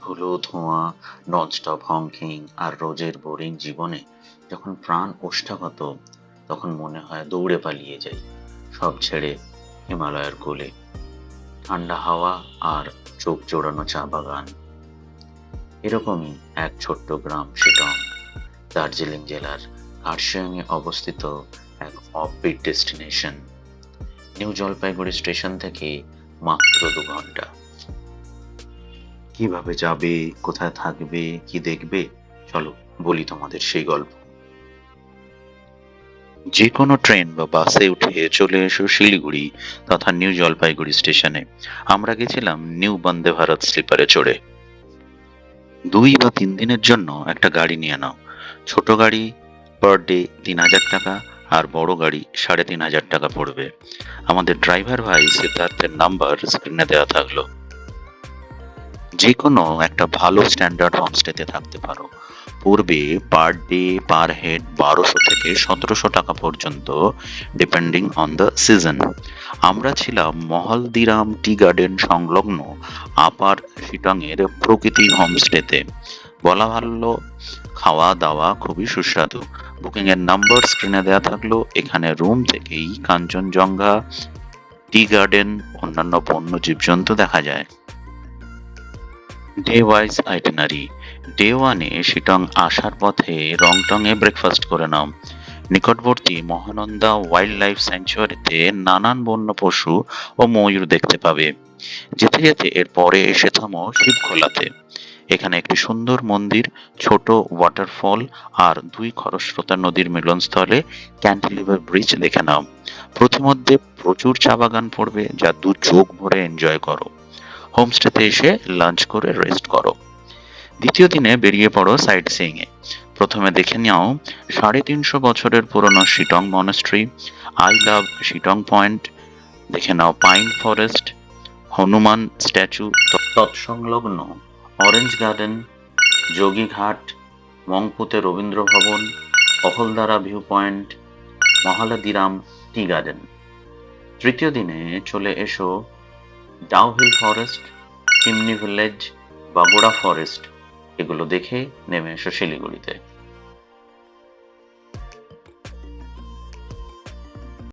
ধুলো, ধোঁয়া, ননস্টপ হংকিং আর রোজের বোরিং জীবনে যখন প্রাণ ওষ্ঠাগত, তখন মনে হয় দৌড়ে পালিয়ে যাই সব ছেড়ে হিমালয়ের কোলে। ঠান্ডা হাওয়া আর চোখ জোড়ানো চা বাগান। এরকমই এক ছোট্ট গ্রাম শিটং, দার্জিলিং জেলার কার্শিয়াংয়ে অবস্থিত এক offbeat destination. New Jalpaiguri station থেকে মাত্র 2 ঘন্টা। কিভাবে যাবে, কোথায় থাকবে, কি দেখবে, চলো বলি তোমাদের সেই গল্প। যে কোনো ট্রেন বা বাসে উঠে চলে এসো শিলিগুড়ি তথা নিউ জলপাইগুড়ি স্টেশনে। আমরা গেছিলাম নিউ বন্দে ভারত স্লিপারে চড়ে। 2 বা 3 দিনের জন্য একটা গাড়ি নিয়ে নাও। ছোট গাড়ি পার ডে 3,000 টাকা, আর বড় গাড়ি 3,500 টাকা পড়বে। আমাদের ড্রাইভার ভাই সিদ্ধার্থের নাম্বার স্ক্রিনে দেওয়া থাকলো। যে কোনো একটা ভালো স্ট্যান্ডার্ড হোমস্টেতে থাকতে পারো। পূর্বে পার ডে পার হেড 1200 থেকে 1700 টাকা পর্যন্ত, ডিপেন্ডিং অন দ্য সিজন। আমরা ছিলাম মহলদিরাম টি গার্ডেন সংলগ্ন আপার শিটংয়ের প্রকৃতি হোমস্টেতে। বলা ভালো, খাওয়া দাওয়া খুবই সুস্বাদু। বুকিং এর নাম্বার স্ক্রিনে দেওয়া থাকলো। এখানে রুম থেকেই কাঞ্চনজঙ্ঘা, টি গার্ডেন, অন্যান্য বন্য জীবজন্তু দেখা যায়। Day wise itinerary. ডে ওয়ানে শিটং আসার পথে রংটংয়ে ব্রেকফাস্ট করে নাও। নিকটবর্তী মহানন্দা ওয়াইল্ড লাইফ স্যাংচুয়ারিতে নানান বন্য পশু ও ময়ূর দেখতে পাবে। যেতে যেতে এর পরে এসে থামো শিবখোলাতে। এখানে একটি সুন্দর মন্দির, ছোট ওয়াটারফল আর 2 খরস্রোতা নদীর মিলনস্থলে ক্যান্টিলিভার ব্রিজ দেখে নাও। প্রতিমধ্যে প্রচুর চা বাগান পড়বে, যা 2 চোখ ভরে এনজয় করো। হোমস্টেতে এসে লাঞ্চ করে রেস্ট করো। দ্বিতীয় দিনে বেরিয়ে পড়ো সাইট সিইং এ। প্রথমে দেখে নাও 350 বছরের পুরনো Sittong monastery, I love Sittong point, দেখে নাও পাইন ফরেস্ট, হনুমান স্ট্যাচু, তৎসংলগ্ন অরেঞ্জ গার্ডেন, যোগীঘাট, মংপুতে Rabindra Bhavan, Ahaldara view point, Mahaldiram tea garden. তৃতীয় দিনে চলে এসো ডাউহিল ফরেস্ট, চিমনি ভিলেজ, বাবুড়া ফরেস্ট। এগুলো দেখে নেমে এসো শিলিগুড়িতে।